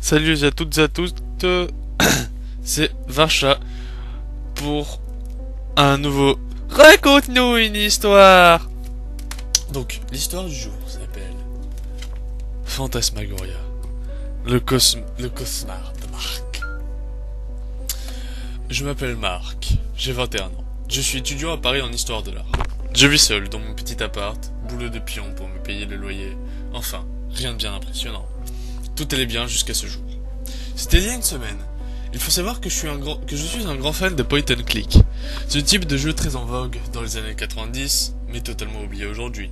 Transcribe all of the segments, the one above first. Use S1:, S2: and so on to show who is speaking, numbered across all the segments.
S1: Salut à toutes et à tous, c'est Vacha pour un nouveau Raconte-nous une histoire. Donc, l'histoire du jour s'appelle Fantasmagoria, le cauchemar de Marc. Je m'appelle Marc, j'ai 21 ans. Je suis étudiant à Paris en histoire de l'art. Je vis seul dans mon petit appart, boulot de pion pour me payer le loyer. Enfin, rien de bien impressionnant. Tout allait bien jusqu'à ce jour. C'était il y a une semaine. Il faut savoir que je suis un grand fan de point and click. Ce type de jeu très en vogue dans les années 90, mais totalement oublié aujourd'hui.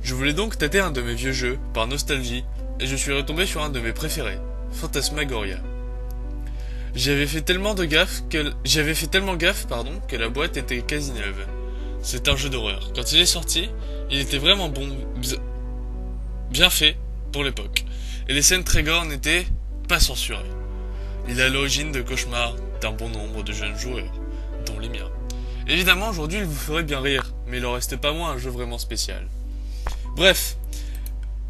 S1: Je voulais donc tâter un de mes vieux jeux, par nostalgie, et je suis retombé sur un de mes préférés, Fantasmagoria. J'avais fait tellement gaffe, que la boîte était quasi neuve. C'est un jeu d'horreur. Quand il est sorti, il était vraiment bien fait pour l'époque. Et les scènes très gore n'étaient pas censurées. Il est à l'origine de cauchemars d'un bon nombre de jeunes joueurs, dont les miens. Évidemment, aujourd'hui, il vous ferait bien rire, mais il en reste pas moins un jeu vraiment spécial. Bref,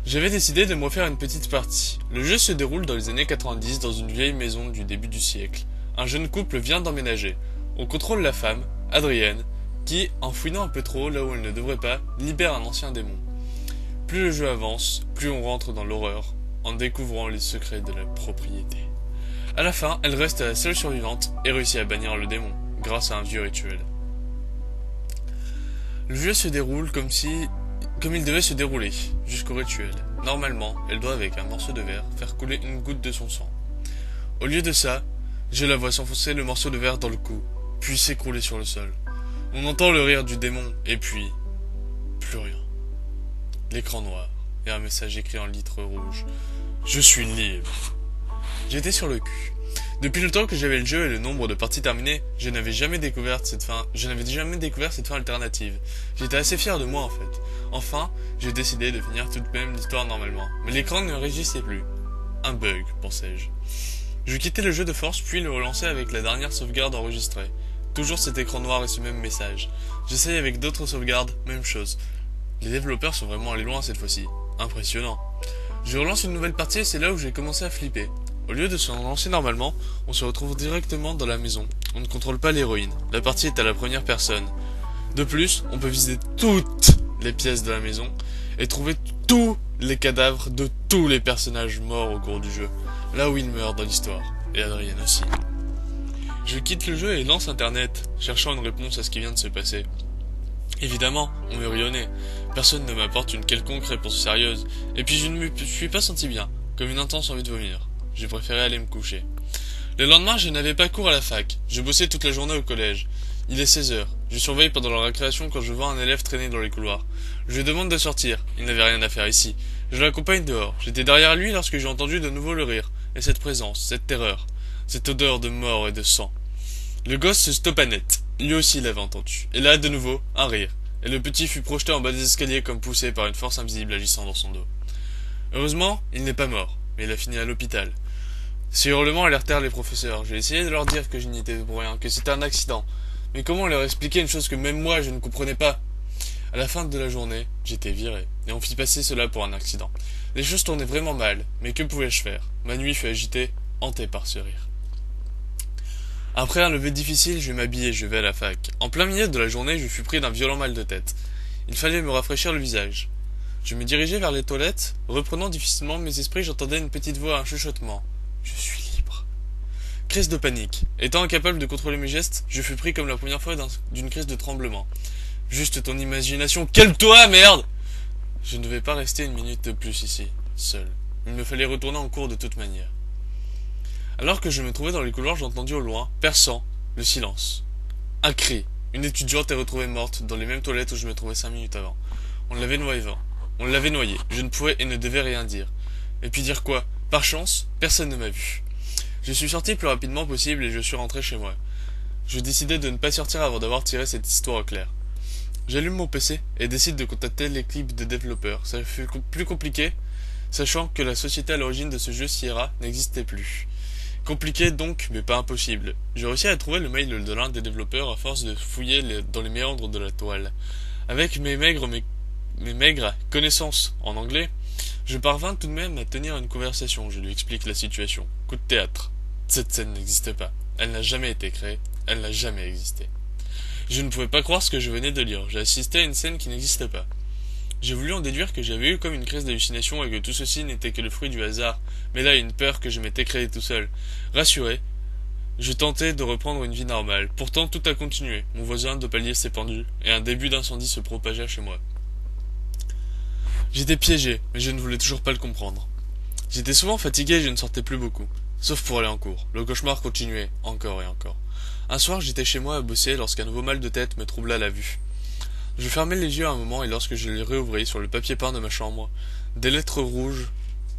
S1: j'avais décidé de me refaire une petite partie. Le jeu se déroule dans les années 90 dans une vieille maison du début du siècle. Un jeune couple vient d'emménager. On contrôle la femme, Adrienne, qui, en fouinant un peu trop là où elle ne devrait pas, libère un ancien démon. Plus le jeu avance, plus on rentre dans l'horreur, en découvrant les secrets de la propriété. À la fin, elle reste la seule survivante et réussit à bannir le démon, grâce à un vieux rituel. Le jeu se déroule comme il devait se dérouler, jusqu'au rituel. Normalement, elle doit avec un morceau de verre faire couler une goutte de son sang. Au lieu de ça, je la vois s'enfoncer le morceau de verre dans le cou, puis s'écrouler sur le sol. On entend le rire du démon, et puis... plus rien. L'écran noir, et un message écrit en lettres rouges. Je suis libre. J'étais sur le cul. Depuis le temps que j'avais le jeu et le nombre de parties terminées, je n'avais jamais découvert cette fin alternative. J'étais assez fier de moi en fait. Enfin, j'ai décidé de finir tout de même l'histoire normalement. Mais l'écran ne régissait plus. Un bug, pensais-je. Je quittais le jeu de force puis le relançais avec la dernière sauvegarde enregistrée. Toujours cet écran noir et ce même message. J'essaye avec d'autres sauvegardes, même chose. Les développeurs sont vraiment allés loin cette fois-ci. Impressionnant. Je relance une nouvelle partie et c'est là où j'ai commencé à flipper. Au lieu de se lancer normalement, on se retrouve directement dans la maison. On ne contrôle pas l'héroïne. La partie est à la première personne. De plus, on peut visiter toutes les pièces de la maison et trouver tous les cadavres de tous les personnages morts au cours du jeu. Là où ils meurent dans l'histoire. Et Adrienne aussi. Je quitte le jeu et lance internet, cherchant une réponse à ce qui vient de se passer. Évidemment, on me rionnait. Personne ne m'apporte une quelconque réponse sérieuse. Et puis je ne me suis pas senti bien, comme une intense envie de vomir. J'ai préféré aller me coucher. Le lendemain, je n'avais pas cours à la fac. Je bossais toute la journée au collège. Il est 16 heures. Je surveille pendant la récréation quand je vois un élève traîner dans les couloirs. Je lui demande de sortir. Il n'avait rien à faire ici. Je l'accompagne dehors. J'étais derrière lui lorsque j'ai entendu de nouveau le rire. Et cette présence, cette terreur, cette odeur de mort et de sang. Le gosse se stoppa net. Lui aussi l'avait entendu. Et là, de nouveau, un rire. Et le petit fut projeté en bas des escaliers comme poussé par une force invisible agissant dans son dos. Heureusement, il n'est pas mort, mais il a fini à l'hôpital. Ces hurlements alertèrent les professeurs. J'ai essayé de leur dire que je n'y étais pour rien, que c'était un accident. Mais comment leur expliquer une chose que même moi je ne comprenais pas? À la fin de la journée, j'étais viré, et on fit passer cela pour un accident. Les choses tournaient vraiment mal, mais que pouvais-je faire? Ma nuit fut agitée, hantée par ce rire. Après un lever difficile, je m'habillai et je vais à la fac. En plein milieu de la journée, je fus pris d'un violent mal de tête. Il fallait me rafraîchir le visage. Je me dirigeai vers les toilettes. Reprenant difficilement mes esprits, j'entendais une petite voix, un chuchotement. Je suis libre. Crise de panique. Étant incapable de contrôler mes gestes, je fus pris comme la première fois d'une crise de tremblement. Juste ton imagination. Calme-toi, merde! Je ne devais pas rester une minute de plus ici, seul. Il me fallait retourner en cours de toute manière. Alors que je me trouvais dans les couloirs, j'entendis au loin, perçant, le silence. Un cri. Une étudiante est retrouvée morte dans les mêmes toilettes où je me trouvais 5 minutes avant. On l'avait noyée. Je ne pouvais et ne devais rien dire. Et puis dire quoi? Par chance, personne ne m'a vu. Je suis sorti le plus rapidement possible et je suis rentré chez moi. Je décidai de ne pas sortir avant d'avoir tiré cette histoire au clair. J'allume mon PC et décide de contacter l'équipe de développeurs. Ça fut plus compliqué, sachant que la société à l'origine de ce jeu Sierra n'existait plus. Compliqué donc, mais pas impossible. J'ai réussi à trouver le mail de l'un des développeurs à force de fouiller dans les méandres de la toile. Avec mes maigres connaissances en anglais, Je parvins tout de même à tenir une conversation, je lui explique la situation. Coup de théâtre. Cette scène n'existe pas. Elle n'a jamais été créée, elle n'a jamais existé. Je ne pouvais pas croire ce que je venais de lire. J'ai assisté à une scène qui n'existe pas. J'ai voulu en déduire que j'avais eu comme une crise d'hallucination et que tout ceci n'était que le fruit du hasard, mais là une peur que je m'étais créée tout seul. Rassuré, je tentais de reprendre une vie normale. Pourtant tout a continué. Mon voisin de palier s'est pendu, et un début d'incendie se propagea chez moi. J'étais piégé, mais je ne voulais toujours pas le comprendre. J'étais souvent fatigué et je ne sortais plus beaucoup. Sauf pour aller en cours. Le cauchemar continuait, encore et encore. Un soir, j'étais chez moi à bosser lorsqu'un nouveau mal de tête me troubla la vue. Je fermai les yeux un moment et lorsque je les réouvris sur le papier peint de ma chambre, des lettres rouges,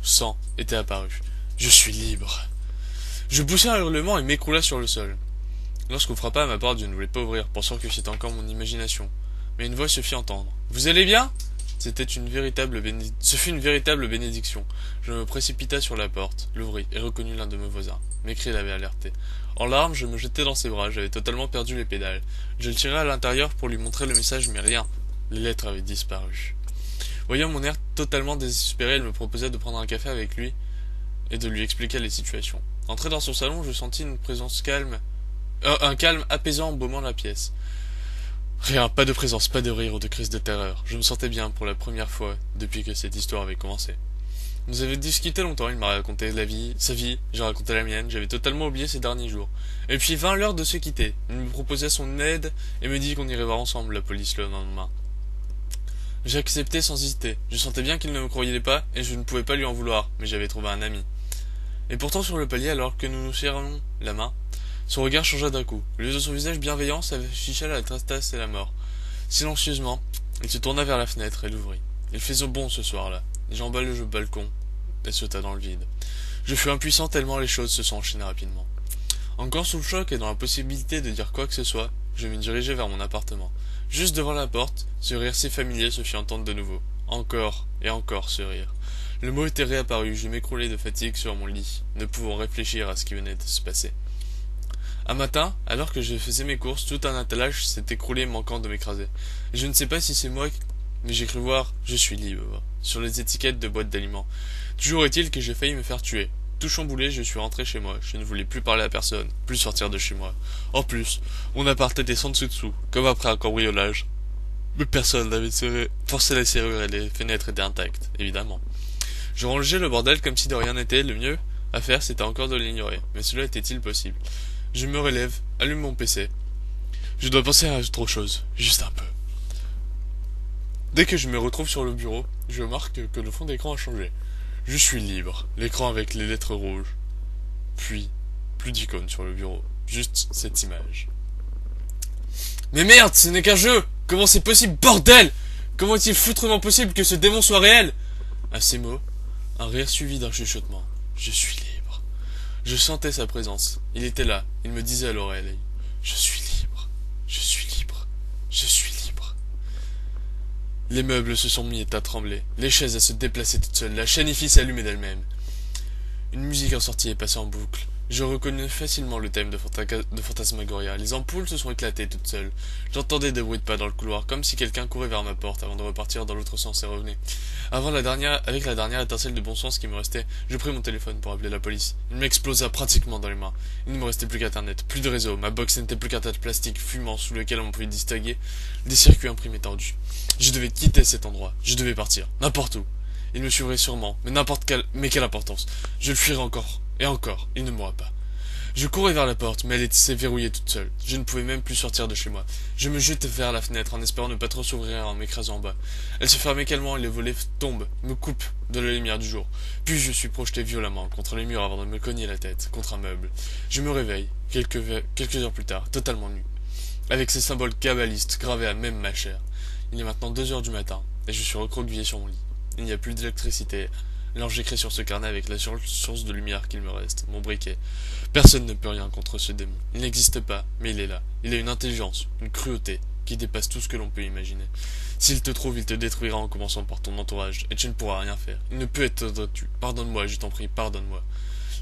S1: sang, étaient apparues. Je suis libre. Je poussai un hurlement et m'écroula sur le sol. Lorsqu'on frappa à ma porte, je ne voulais pas ouvrir, pensant que c'était encore mon imagination. Mais une voix se fit entendre. « Vous allez bien ?» Ce fut une véritable bénédiction. Je me précipita sur la porte, l'ouvris et reconnus l'un de mes voisins. Mes cris l'avaient alerté. En larmes, je me jetai dans ses bras, j'avais totalement perdu les pédales. Je le tirai à l'intérieur pour lui montrer le message, mais rien. Les lettres avaient disparu. Voyant mon air totalement désespéré, elle me proposa de prendre un café avec lui et de lui expliquer les situations. Entré dans son salon, je sentis une présence calme, un calme apaisant embaumant la pièce. Rien, pas de présence, pas de rire ou de crise de terreur. Je me sentais bien pour la première fois depuis que cette histoire avait commencé. Nous avions discuté longtemps, il m'a raconté sa vie, j'ai raconté la mienne, j'avais totalement oublié ces derniers jours. Et puis vint l'heure de se quitter. Il me proposait son aide et me dit qu'on irait voir ensemble la police le lendemain. J'ai accepté sans hésiter. Je sentais bien qu'il ne me croyait pas et je ne pouvais pas lui en vouloir, mais j'avais trouvé un ami. Et pourtant sur le palier, alors que nous nous serrons la main, son regard changea d'un coup. Au lieu de son visage bienveillant, s'afficha la tristesse et la mort. Silencieusement, il se tourna vers la fenêtre et l'ouvrit. Il faisait bon ce soir-là. J'emballe le balcon et sauta dans le vide. Je fus impuissant tellement les choses se sont enchaînées rapidement. Encore sous le choc et dans l'impossibilité de dire quoi que ce soit, je me dirigeai vers mon appartement. Juste devant la porte, ce rire si familier se fit entendre de nouveau. Encore et encore ce rire. Le mot était réapparu, je m'écroulai de fatigue sur mon lit, ne pouvant réfléchir à ce qui venait de se passer. Un matin, alors que je faisais mes courses, tout un attelage s'est écroulé manquant de m'écraser. Je ne sais pas si c'est moi, mais j'ai cru voir « Je suis libre » sur les étiquettes de boîtes d'aliments. Toujours est-il que j'ai failli me faire tuer. Tout chamboulé, je suis rentré chez moi. Je ne voulais plus parler à personne, plus sortir de chez moi. En plus, mon appart était sans dessus-dessous, comme après un cambriolage. Mais personne n'avait forcé la serrure et les fenêtres étaient intactes, évidemment. Je rangeais le bordel comme si de rien n'était. Le mieux à faire, c'était encore de l'ignorer. Mais cela était-il possible? Je me relève, allume mon PC. Je dois penser à autre chose, juste un peu. Dès que je me retrouve sur le bureau, je remarque que le fond d'écran a changé. Je suis libre, l'écran avec les lettres rouges. Puis, plus d'icônes sur le bureau, juste cette image. Mais merde, ce n'est qu'un jeu! Comment c'est possible, bordel! Comment est-il foutrement possible que ce démon soit réel? À ces mots, un rire suivi d'un chuchotement. Je suis libre. Je sentais sa présence. Il était là. Il me disait à l'oreille. Je suis libre. Je suis libre. Je suis libre. Les meubles se sont mis à trembler. Les chaises à se déplacer toutes seules. La chaîne fit s'allumer d'elle-même. Une musique en sortie est passée en boucle. Je reconnus facilement le thème de Fantasmagoria. Les ampoules se sont éclatées toutes seules. J'entendais des bruits de pas dans le couloir, comme si quelqu'un courait vers ma porte avant de repartir dans l'autre sens et revenait. Avec la dernière étincelle de bon sens qui me restait, je pris mon téléphone pour appeler la police. Il m'explosa pratiquement dans les mains. Il ne me restait plus qu'Internet, plus de réseau. Ma box n'était plus qu'un tas de plastique fumant sous lequel on pouvait distinguer des circuits imprimés tendus. Je devais quitter cet endroit. Je devais partir. N'importe où. Il me suivrait sûrement, mais quelle importance. Je le fuirai encore. Et encore, il ne mourra pas. Je courais vers la porte, mais elle s'est verrouillée toute seule. Je ne pouvais même plus sortir de chez moi. Je me jetai vers la fenêtre en espérant ne pas trop s'ouvrir en m'écrasant en bas. Elle se fermait calmement et les volets tombent, me coupent de la lumière du jour. Puis je suis projeté violemment contre les murs avant de me cogner la tête contre un meuble. Je me réveille, quelques heures plus tard, totalement nu, avec ces symboles kabbalistes gravés à même ma chair. Il est maintenant 2 heures du matin, et je suis recroquevillé sur mon lit. Il n'y a plus d'électricité. Alors j'écris sur ce carnet avec la seule source de lumière qu'il me reste, mon briquet. Personne ne peut rien contre ce démon. Il n'existe pas, mais il est là. Il a une intelligence, une cruauté, qui dépasse tout ce que l'on peut imaginer. S'il te trouve, il te détruira en commençant par ton entourage, et tu ne pourras rien faire. Il ne peut être battu. Pardonne-moi, je t'en prie, pardonne-moi.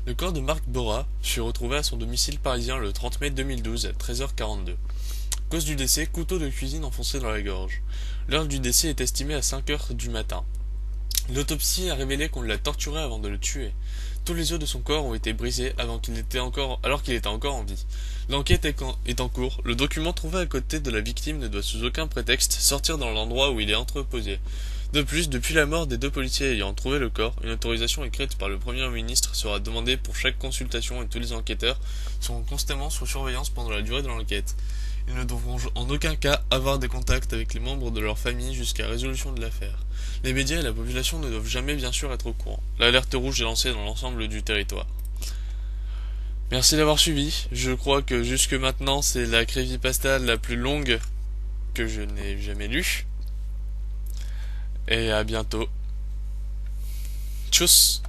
S1: Le corps de Marc Bora fut retrouvé à son domicile parisien le 30 mai 2012 à 13h42. Cause du décès, couteau de cuisine enfoncé dans la gorge. L'heure du décès est estimée à 5h du matin. L'autopsie a révélé qu'on l'a torturé avant de le tuer. Tous les os de son corps ont été brisés alors qu'il était encore en vie. L'enquête est en cours. Le document trouvé à côté de la victime ne doit sous aucun prétexte sortir dans l'endroit où il est entreposé. De plus, depuis la mort des deux policiers ayant trouvé le corps, une autorisation écrite par le Premier ministre sera demandée pour chaque consultation et tous les enquêteurs seront constamment sous surveillance pendant la durée de l'enquête. Ils ne devront en aucun cas avoir des contacts avec les membres de leur famille jusqu'à résolution de l'affaire. Les médias et la population ne doivent jamais bien sûr être au courant. L'alerte rouge est lancée dans l'ensemble du territoire. Merci d'avoir suivi. Je crois que jusque maintenant c'est la creepypasta la plus longue que je n'ai jamais lue. Et à bientôt. Tchuss.